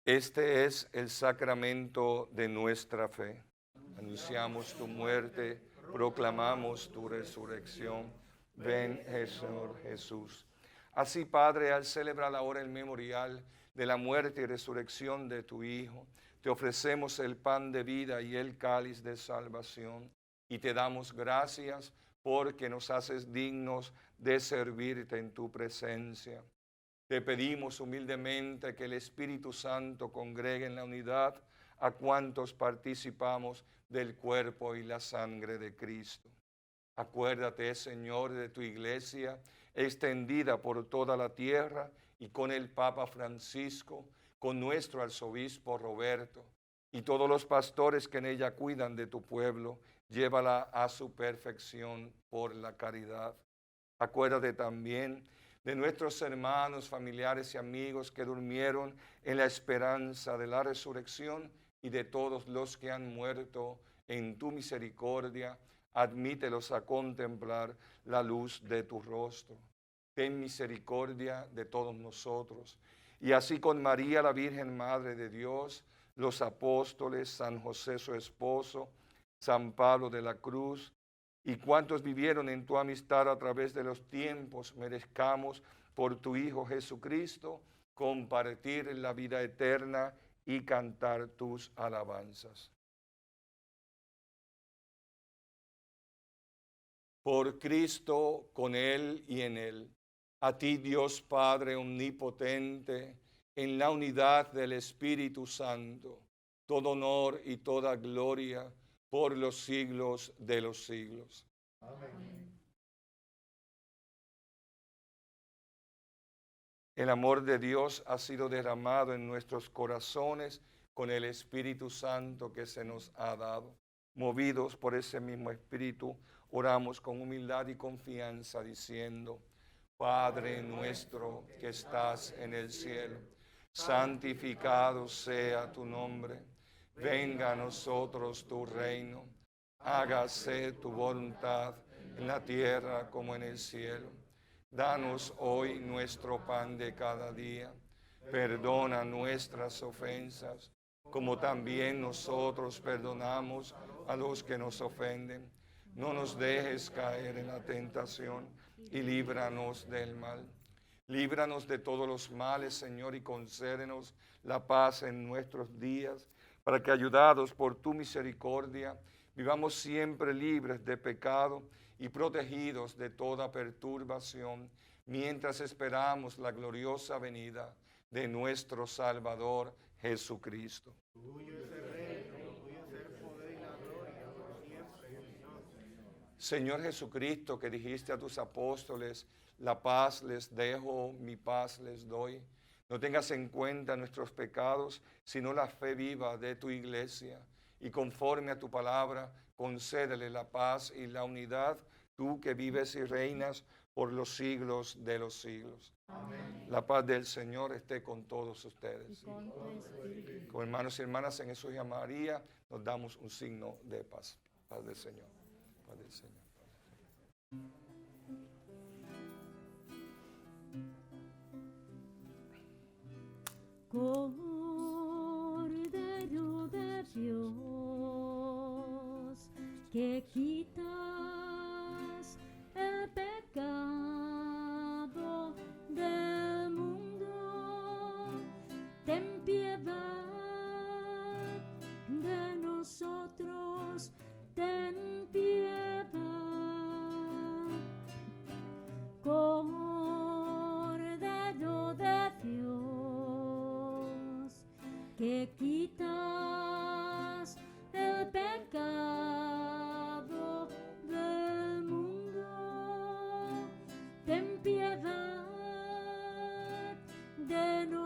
Este es el sacramento de nuestra fe. Anunciamos tu muerte, proclamamos tu resurrección. Ven, Señor Jesús. Así, Padre, al celebrar ahora el memorial de la muerte y resurrección de tu Hijo, te ofrecemos el pan de vida y el cáliz de salvación, y te damos gracias porque nos haces dignos de servirte en tu presencia. Te pedimos humildemente que el Espíritu Santo congregue en la unidad a cuantos participamos del cuerpo y la sangre de Cristo. Acuérdate, Señor, de tu iglesia extendida por toda la tierra y con el Papa Francisco, con nuestro arzobispo Roberto y todos los pastores que en ella cuidan de tu pueblo. Llévala a su perfección por la caridad. Acuérdate también de nuestros hermanos, familiares y amigos que durmieron en la esperanza de la resurrección y de todos los que han muerto en tu misericordia. Admítelos a contemplar la luz de tu rostro. Ten misericordia de todos nosotros. Y así con María, la Virgen Madre de Dios, los apóstoles, San José su esposo, San Pablo de la Cruz, y cuantos vivieron en tu amistad a través de los tiempos, merezcamos por tu Hijo Jesucristo compartir la vida eterna y cantar tus alabanzas. Por Cristo, con Él y en Él, a ti Dios Padre omnipotente, en la unidad del Espíritu Santo, todo honor y toda gloria por los siglos de los siglos. Amén. El amor de Dios ha sido derramado en nuestros corazones con el Espíritu Santo que se nos ha dado. Movidos por ese mismo Espíritu, oramos con humildad y confianza diciendo: Padre nuestro que estás en el cielo, santificado sea tu nombre. Venga a nosotros tu reino, hágase tu voluntad en la tierra como en el cielo. Danos hoy nuestro pan de cada día. Perdona nuestras ofensas, como también nosotros perdonamos a los que nos ofenden. No nos dejes caer en la tentación y líbranos del mal. Líbranos de todos los males, Señor, y concédenos la paz en nuestros días, para que, ayudados por tu misericordia, vivamos siempre libres de pecado y protegidos de toda perturbación, mientras esperamos la gloriosa venida de nuestro Salvador Jesucristo. Tuyo es el reino, tuyo es el poder y la gloria por siempre, Señor Jesucristo, que dijiste a tus apóstoles: la paz les dejo, mi paz les doy. No tengas en cuenta nuestros pecados, sino la fe viva de tu iglesia. Y conforme a tu palabra, concédele la paz y la unidad, tú que vives y reinas por los siglos de los siglos. Amén. La paz del Señor esté con todos ustedes. Como hermanos y hermanas en Jesús y a María, nos damos un signo de paz. Paz del Señor. Paz del Señor. Cordero de Dios, que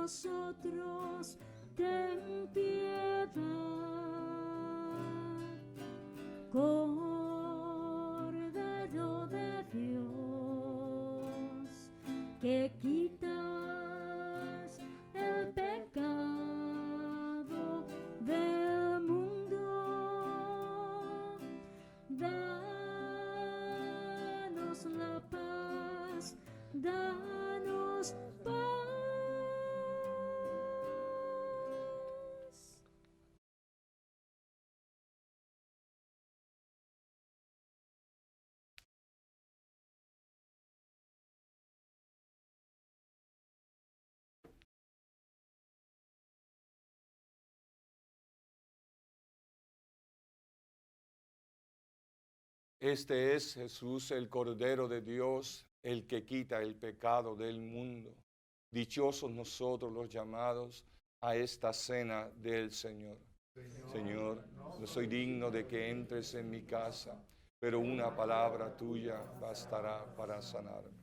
nosotros, ten piedad. Cordero de Dios, que quitas el pecado del mundo, danos la paz, danos paz. Este es Jesús, el Cordero de Dios, el que quita el pecado del mundo. Dichosos nosotros los llamados a esta cena del Señor. Señor, no soy digno de que entres en mi casa, pero una palabra tuya bastará para sanarme.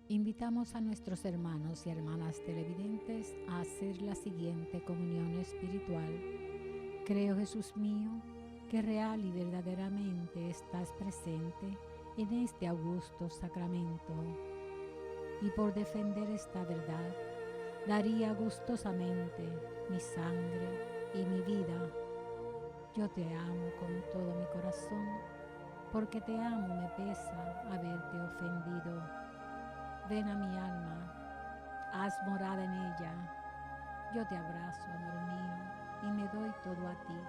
Invitamos a nuestros hermanos y hermanas televidentes a hacer la siguiente comunión espiritual. Creo, Jesús mío, que real y verdaderamente estás presente en este augusto sacramento. Y por defender esta verdad, daría gustosamente mi sangre y mi vida. Yo te amo con todo mi corazón, porque te amo me pesa haberte ofendido. Ven a mi alma, haz morada en ella. Yo te abrazo, amor mío, y me doy todo a ti.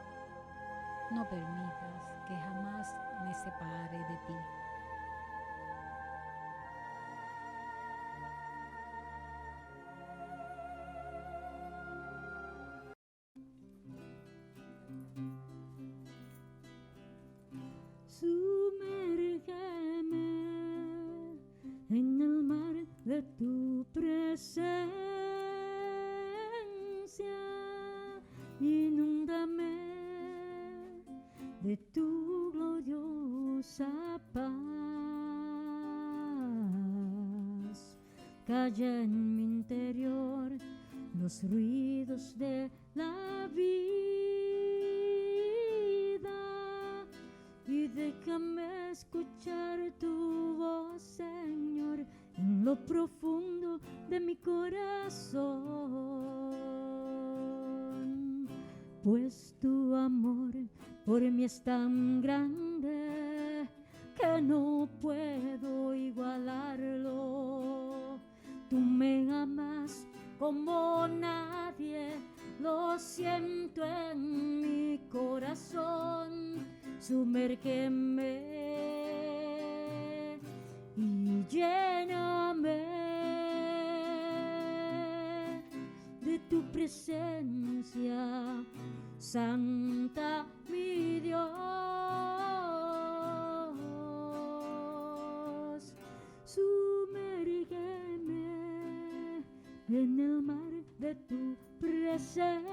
No permitas que jamás me separe de ti. Sumérgeme en el mar de tu presencia, inúndame de tu gloriosa paz. Calla en mi interior los ruidos de la vida y déjame escuchar tu voz, Señor, en lo profundo de mi corazón. Pues tu amor por mí es tan grande que no puedo igualarlo. Tú me amas como nadie, lo siento en mi corazón. Sumérgeme y lléname de tu presencia, Santa mi Dios. Sumérgeme en el mar de tu presencia,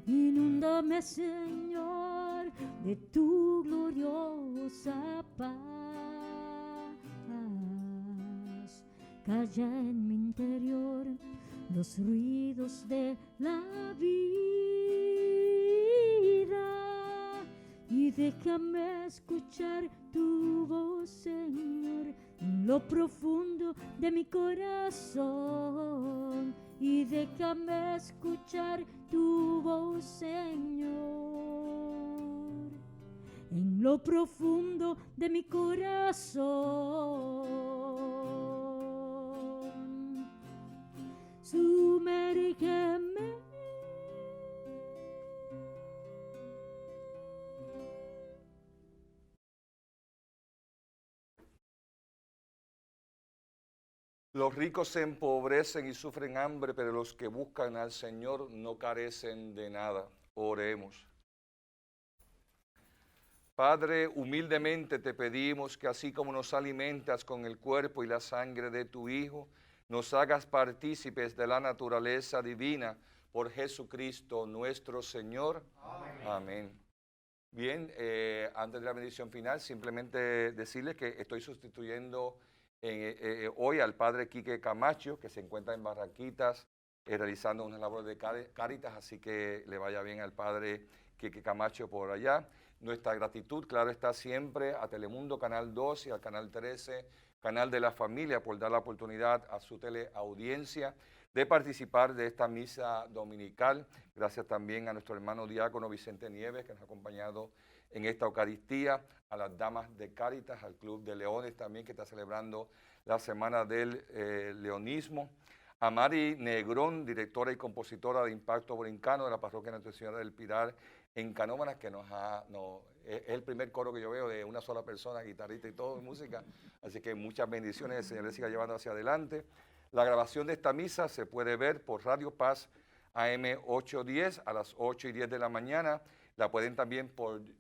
inúndame, Señor, de tu gloriosa paz. Calla en mi interior los ruidos de la vida y déjame escuchar tu voz, Señor, en lo profundo de mi corazón. Y déjame escuchar tu voz, Señor, en lo profundo de mi corazón. Sumérgeme Los ricos se empobrecen y sufren hambre, pero los que buscan al Señor no carecen de nada. Oremos. Padre, humildemente te pedimos que así como nos alimentas con el cuerpo y la sangre de tu Hijo, nos hagas partícipes de la naturaleza divina por Jesucristo nuestro Señor. Amén. Amén. Bien, antes de la bendición final, simplemente decirles que estoy sustituyendo hoy al Padre Quique Camacho, que se encuentra en Barranquitas realizando una labor de Cáritas, así que le vaya bien al Padre Quique Camacho por allá. Nuestra gratitud, claro, está siempre a Telemundo Canal 2 y al Canal 13, Canal de la Familia, por dar la oportunidad a su teleaudiencia de participar de esta misa dominical. Gracias también a nuestro hermano diácono Vicente Nieves, que nos ha acompañado en esta Eucaristía, a las Damas de Cáritas, al Club de Leones también, que está celebrando la Semana del Leonismo, a Mari Negrón, directora y compositora de Impacto Brincano de la Parroquia Nuestra Señora del Pilar en Canóvanas, que es el primer coro que yo veo de una sola persona, guitarrista y todo, música. Así que muchas bendiciones, el Señor le siga llevando hacia adelante. La grabación de esta misa se puede ver por Radio Paz AM 810 a las 8:10 de la mañana. La pueden también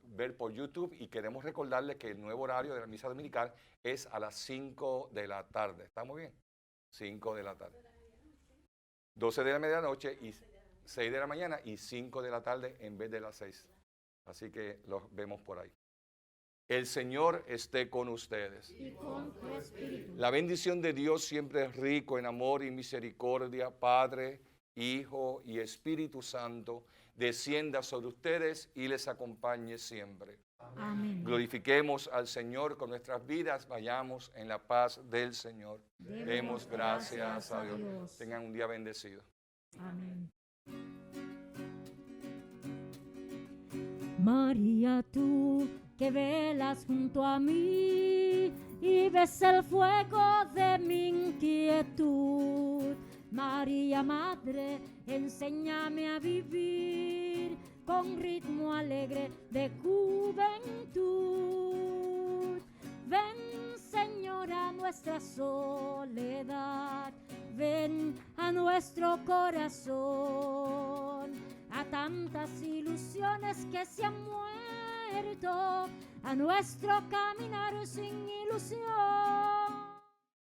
ver por YouTube y queremos recordarles que el nuevo horario de la misa dominical es a las 5 de la tarde. ¿Estamos bien? 5 de la tarde. 12 de la medianoche y 6 de la mañana y 5 de la tarde en vez de las 6. Así que los vemos por ahí. El Señor esté con ustedes. Y con tu espíritu. La bendición de Dios siempre es rico en amor y misericordia, Padre, Hijo y Espíritu Santo, descienda sobre ustedes y les acompañe siempre. Amén. Glorifiquemos al Señor con nuestras vidas, vayamos en la paz del Señor. Demos gracias a Dios. Tengan un día bendecido. Amén. María, tú que velas junto a mí y ves el fuego de mi inquietud. María, Madre, enséñame a vivir con ritmo alegre de juventud. Ven, Señora, a nuestra soledad, ven a nuestro corazón, a tantas ilusiones que se han muerto, a nuestro caminar